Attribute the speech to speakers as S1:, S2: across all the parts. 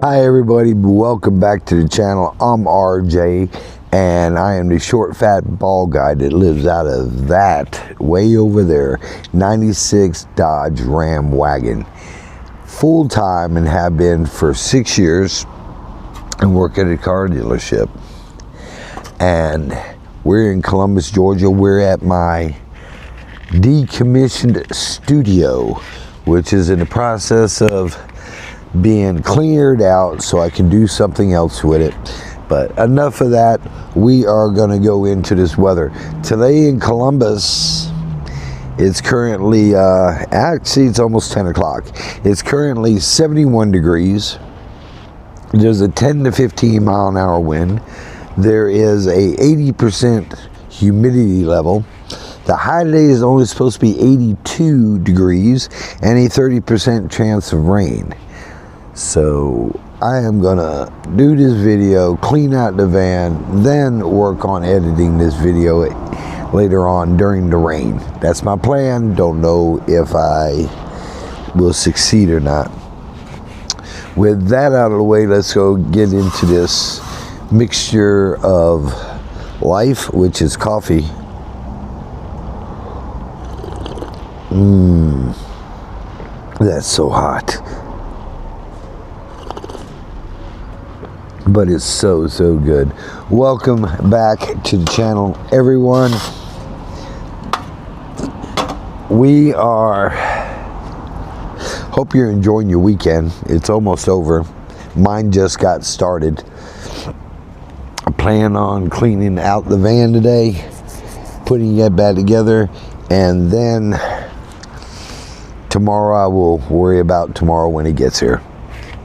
S1: Hi everybody, welcome back to the channel. I'm RJ and I am the short fat bald guy that lives out of that way over there 96 Dodge Ram wagon, full-time, and have been for 6 years, and work at a car dealership. And we're in Columbus, Georgia. We're at my decommissioned studio, which is in the process of being cleared out so I can do something else with it. But enough of that. We are going to go into this weather today in Columbus. It's currently actually it's almost 10 o'clock. It's currently 71 degrees. There's a 10 to 15 mile an hour wind. There is a 80% humidity level. The high today is only supposed to be 82 degrees and a 30% chance of rain. So I am gonna do this video, clean out the van, then work on editing this video later on during the rain. That's my plan. Don't know if I will succeed or not. With that out of the way, let's go get into this mixture of life, which is coffee. That's so hot. But it's so good. Welcome back to the channel, everyone. We are, hope you're enjoying your weekend. It's almost over. Mine just got started. I plan on cleaning out the van today, putting it back together, and then tomorrow I will worry about tomorrow when it gets here.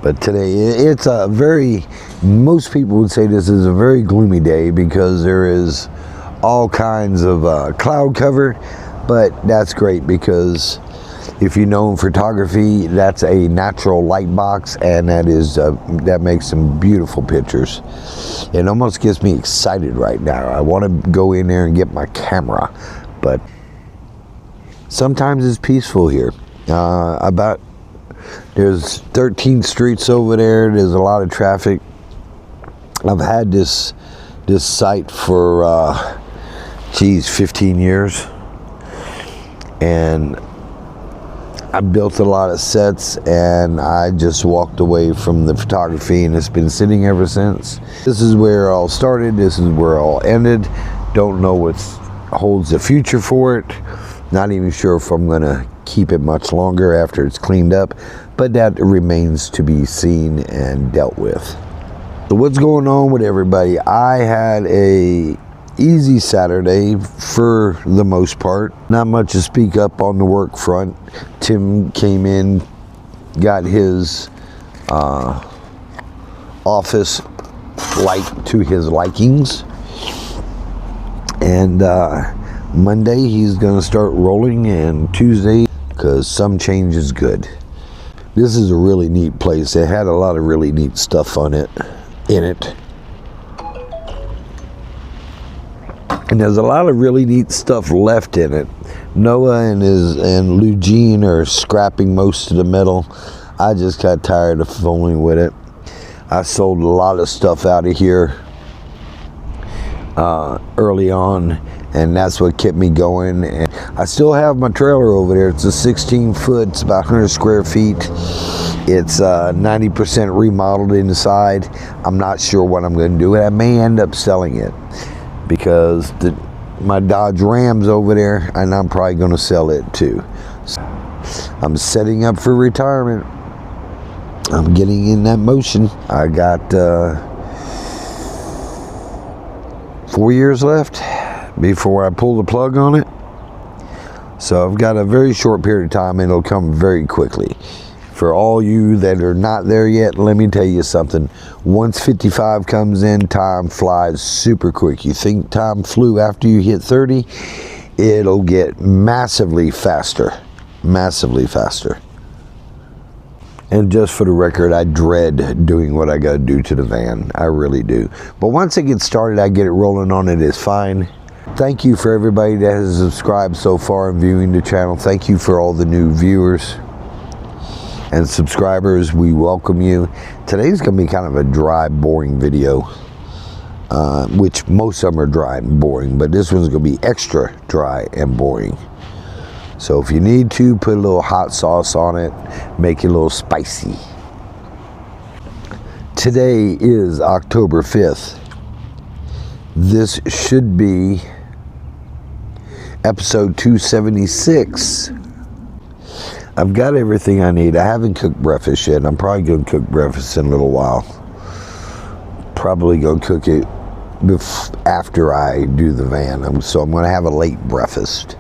S1: But today it's a very, most people would say this is a very gloomy day because there is all kinds of cloud cover. But that's great because if you know in photography, that's a natural light box, and that makes some beautiful pictures. It almost gets me excited right now. I want to go in there and get my camera, but sometimes it's peaceful here. There's 13 streets over there. There's a lot of traffic. I've had this site for 15 years, and I built a lot of sets, and I just walked away from the photography, and it's been sitting ever since. This is where it all started. This is where it all ended. Don't know what holds the future for it. Not even sure if I'm gonna keep it much longer after it's cleaned up, but that remains to be seen and dealt with. So what's going on with everybody? I had a easy Saturday for the most part. Not much to speak up on the work front. Tim came in, got his office to his likings, and Monday he's gonna start rolling, and Tuesday, because some change is good. This is a really neat place. It had a lot of really neat stuff in it. And there's a lot of really neat stuff left in it. Noah and Eugene are scrapping most of the metal. I just got tired of fooling with it. I sold a lot of stuff out of here early on, and that's what kept me going. And I still have my trailer over there. It's a 16-foot, it's about 100 square feet. It's 90% remodeled inside. I'm not sure what I'm going to do. I may end up selling it because my Dodge Ram's over there, and I'm probably going to sell it too. So I'm setting up for retirement. I'm getting in that motion. I got 4 years left before I pull the plug on it. So I've got a very short period of time, and it'll come very quickly. For all you that are not there yet, let me tell you something. Once 55 comes in, time flies super quick. You think time flew after you hit 30? It'll get massively faster. Massively faster. And just for the record, I dread doing what I got to do to the van. I really do. But once it gets started, I get it rolling on it, it's fine. Thank you for everybody that has subscribed so far and viewing the channel. Thank you for all the new viewers and subscribers. We welcome you. Today's going to be kind of a dry, boring video, which most of them are dry and boring, but this one's going to be extra dry and boring. So if you need to, put a little hot sauce on it, make it a little spicy. Today is October 5th. This should be episode 276. I've got everything I need. I haven't cooked breakfast yet. I'm probably going to cook breakfast in a little while. Probably going to cook it after I do the van. So I'm going to have a late breakfast.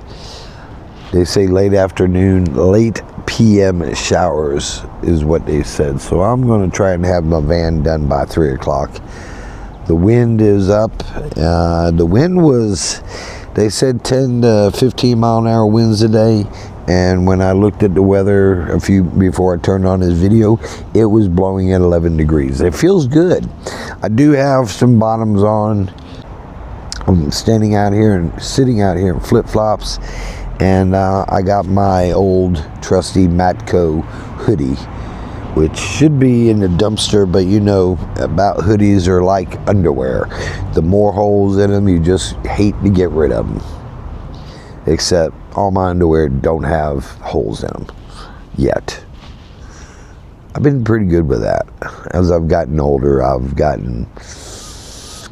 S1: They say late afternoon, late PM showers is what they said. So I'm going to try and have my van done by 3 o'clock. The wind is up. The wind was, they said 10 to 15 mile an hour winds a day. And when I looked at the weather before I turned on this video, it was blowing at 11 degrees. It feels good. I do have some bottoms on. I'm sitting out here in flip-flops, and I got my old trusty Matco hoodie, which should be in the dumpster, but you know about hoodies are like underwear. The more holes in them, you just hate to get rid of them. Except all my underwear don't have holes in them yet. I've been pretty good with that. As I've gotten older, I've gotten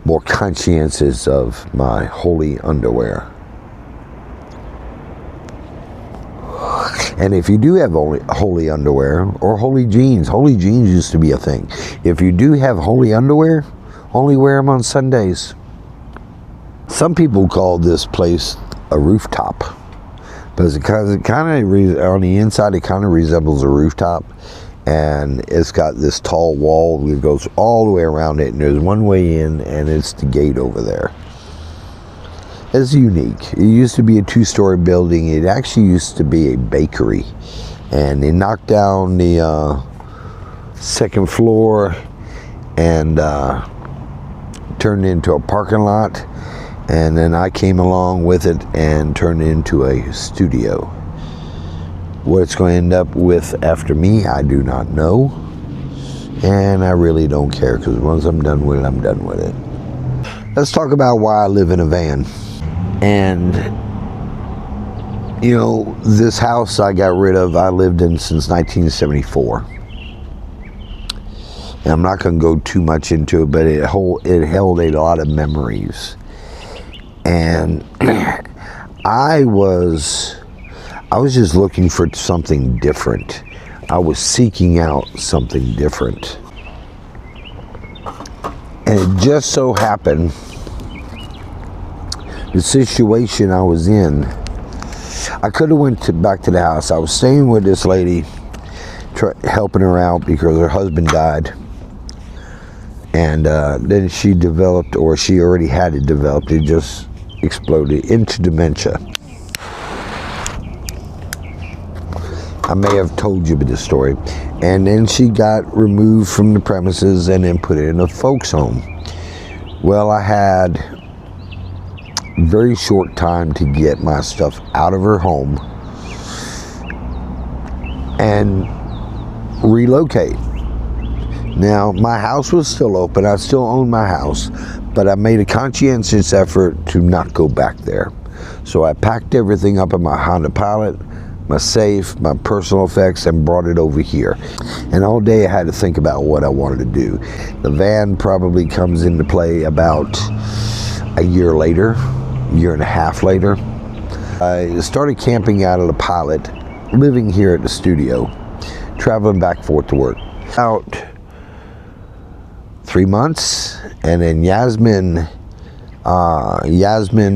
S1: more conscientious of my holy underwear. And if you do have holy underwear or holy jeans used to be a thing. If you do have holy underwear, only wear them on Sundays. Some people call this place a rooftop, because it kind of on the inside it kind of resembles a rooftop, and it's got this tall wall that goes all the way around it, and there's one way in, and it's the gate over there. It's unique. It used to be a 2-story building. It actually used to be a bakery, and they knocked down the second floor and turned it into a parking lot. And then I came along with it and turned it into a studio. What it's going to end up with after me, I do not know. And I really don't care, because once I'm done with it, I'm done with it. Let's talk about why I live in a van. And, you know, this house I got rid of, I lived in since 1974. And I'm not going to go too much into it, but it held a lot of memories. And I was just looking for something different. I was seeking out something different. And it just so happened, the situation I was in, I could have went back to the house. I was staying with this lady, helping her out because her husband died. And then she developed, or she already had it developed, it just exploded into dementia. I may have told you this story. And then she got removed from the premises and then put in a folks home. Well, I had a very short time to get my stuff out of her home and relocate. Now, my house was still open. I still owned my house, but I made a conscientious effort to not go back there. So I packed everything up in my Honda Pilot, my safe, my personal effects, and brought it over here. And all day I had to think about what I wanted to do. The van probably comes into play about a year later, year and a half later. I started camping out of the Pilot, living here at the studio, traveling back and forth to work. Out 3 months, and then Yasmin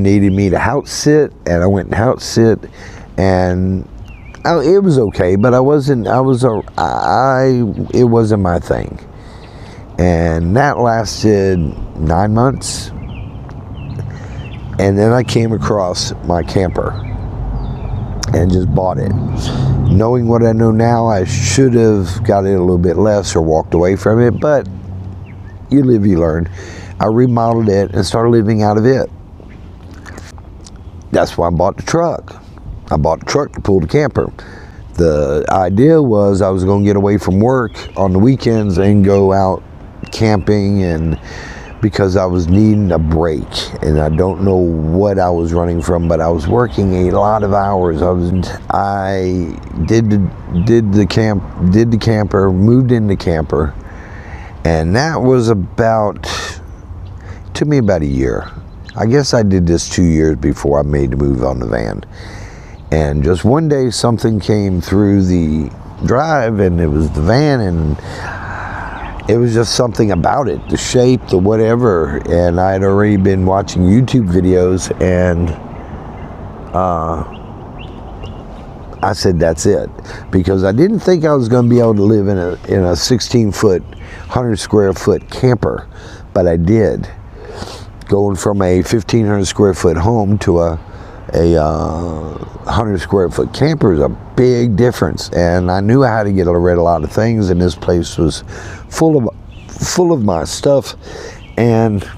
S1: needed me to house sit, and I went and house sit, and it was okay, but it wasn't my thing. And that lasted 9 months. And then I came across my camper and just bought it. Knowing what I know now, I should have got it a little bit less or walked away from it, but you live, you learn. I remodeled it and started living out of it. That's why I bought the truck. I bought the truck to pull the camper. The idea was I was going to get away from work on the weekends and go out camping, and because I was needing a break, and I don't know what I was running from, but I was working a lot of hours. I did the camper, moved in the camper, and that was took me about a year. I guess I did this 2 years before I made the move on the van. And just one day something came through the drive, and it was the van, and it was just something about it, the shape, the whatever. And I had already been watching YouTube videos, and I said, that's it. Because I didn't think I was going to be able to live in a 16-foot, 100 square foot camper, but I did. Going from a 1,500 square foot home to a 100 square foot camper is a big difference, and I knew I had to get rid of a lot of things, and this place was full of my stuff. And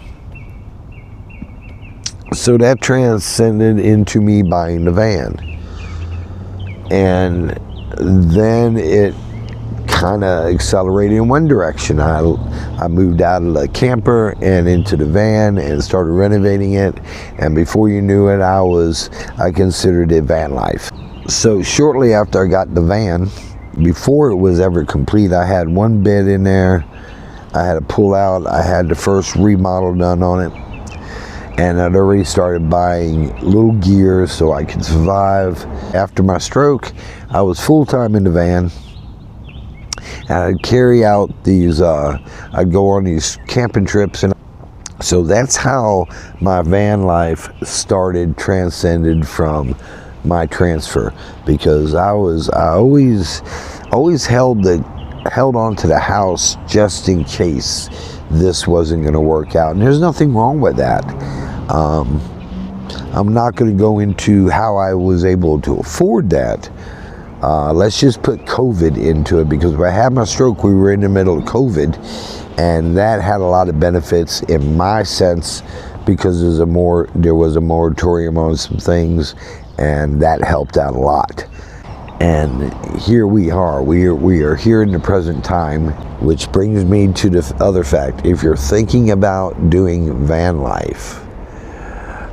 S1: so that transcended into me buying the van, and then it kind of accelerated in one direction. I moved out of the camper and into the van and started renovating it, and before you knew it, I considered it van life. So shortly after I got the van, before it was ever complete, I had one bed in there. I had to pull out. I had the first remodel done on it, and I'd already started buying little gear so I could survive. After my stroke, I was full-time in the van. And I'd carry out these, I'd go on these camping trips, and so that's how my van life started, transcended from my transfer, because I always held on to the house just in case this wasn't going to work out, and there's nothing wrong with that. I'm not going to go into how I was able to afford that. Let's just put COVID into it, because when I had my stroke, we were in the middle of COVID, and that had a lot of benefits in my sense, because there was a moratorium on some things, and that helped out a lot. And here we are. We are here in the present time, which brings me to the other fact. If you're thinking about doing van life,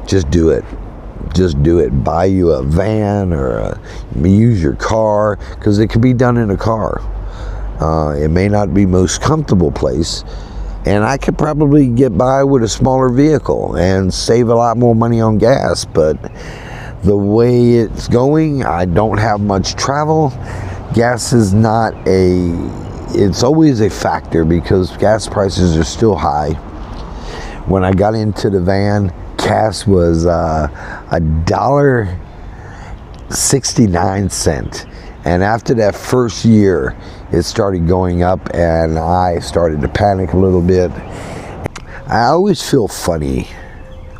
S1: just do it. Just do it. Buy you a van, or use your car, because it can be done in a car. It may not be most comfortable place, and I could probably get by with a smaller vehicle and save a lot more money on gas, but the way it's going, I don't have much travel. Gas is it's always a factor, because gas prices are still high. When I got into the van, gas was $1.69, and after that first year, it started going up, and I started to panic a little bit. I always feel funny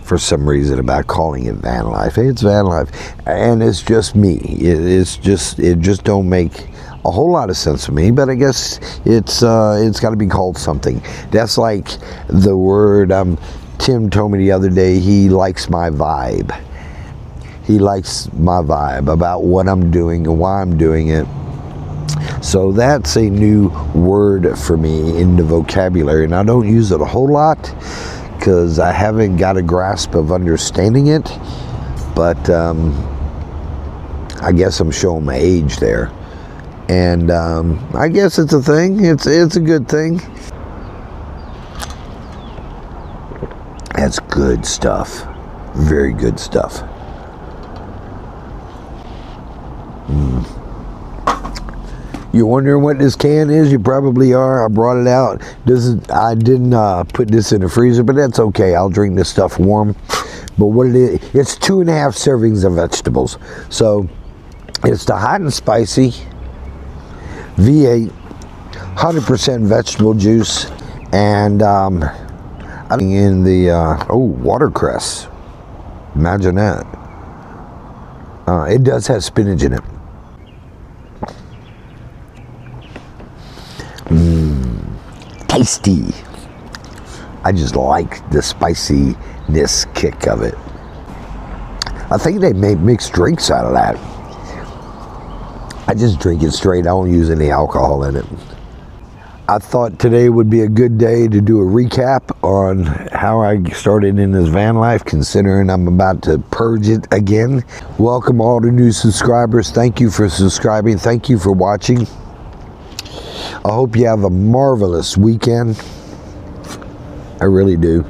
S1: for some reason about calling it van life. It's van life, and it's just me. It just don't make a whole lot of sense to me, but I guess it's got to be called something. That's like the word. Tim told me the other day he likes my vibe. He likes my vibe about what I'm doing and why I'm doing it. So that's a new word for me in the vocabulary, and I don't use it a whole lot because I haven't got a grasp of understanding it, but I guess I'm showing my age there. And I guess it's a thing. It's a good thing. That's good stuff. Very good stuff. You're wondering what this can is? You probably are. I brought it out. I didn't put this in the freezer, but that's okay. I'll drink this stuff warm. But what it is, it's 2.5 servings of vegetables. So It's the hot and spicy V8, 100% vegetable juice, and in the watercress. Imagine that. It does have spinach in it. Tasty. I just like the spiciness kick of it. I think they make mixed drinks out of that. I just drink it straight. I don't use any alcohol in it. I thought today would be a good day to do a recap on how I started in this van life, considering I'm about to purge it again. Welcome all the new subscribers. Thank you for subscribing. Thank you for watching. I hope you have a marvelous weekend. I really do.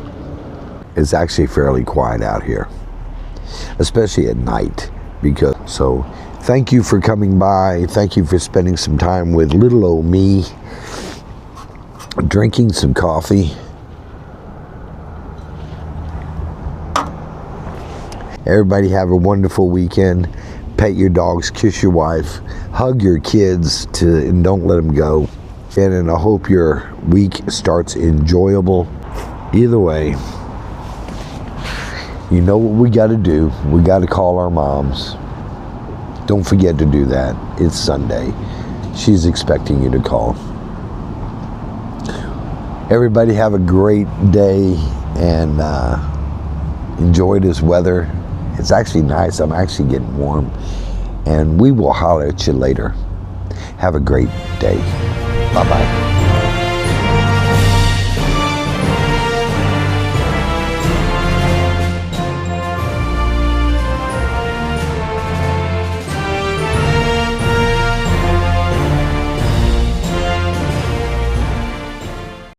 S1: It's actually fairly quiet out here, especially at night. So thank you for coming by. Thank you for spending some time with little old me, drinking some coffee. Everybody have a wonderful weekend. Pet your dogs, kiss your wife, hug your kids and don't let them go. And I hope your week starts enjoyable. Either way, you know what we got to do. We got to call our moms. Don't forget to do that. It's Sunday. She's expecting you to call. Everybody have a great day and enjoy this weather. It's actually nice. I'm actually getting warm. And we will holler at you later. Have a great day. Bye-bye.